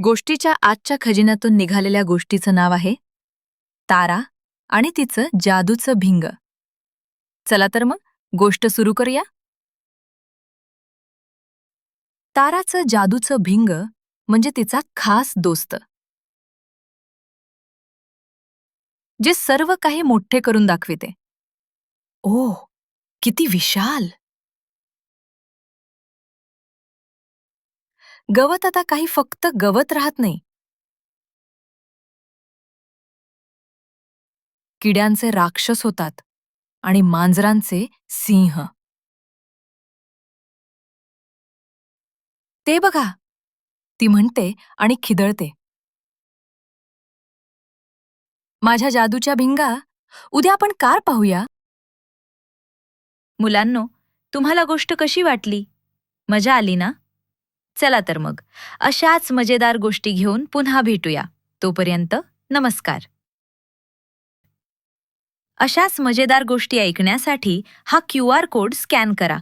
गोष्टीच्या आजच्या खजिन्यातून निघालेल्या गोष्टीचं नाव आहे तारा आणि तिचं जादूचं भिंग. चला तर मग गोष्ट सुरू करूया. ताराचं जादूचं भिंग म्हणजे तिचा खास दोस्त, जे सर्व काही मोठे करून दाखविते. ओह, किती विशाल! गवत आता काही फक्त गवत राहत नाही. किड्यांचे राक्षस होतात आणि मांजरांचे सिंह. ते बघा, ती म्हणते आणि खिदळते. माझ्या जादूच्या भिंगा, उद्या आपण कार पाहूया. मुलांनो, तुम्हाला गोष्ट कशी वाटली? मजा आली ना? चला तर मग अशाच मजेदार गोष्टी घेऊन पुन्हा भेटूया. तोपर्यंत नमस्कार. अशाच मजेदार गोष्टी ऐकण्यासाठी हा QR कोड स्कॅन करा.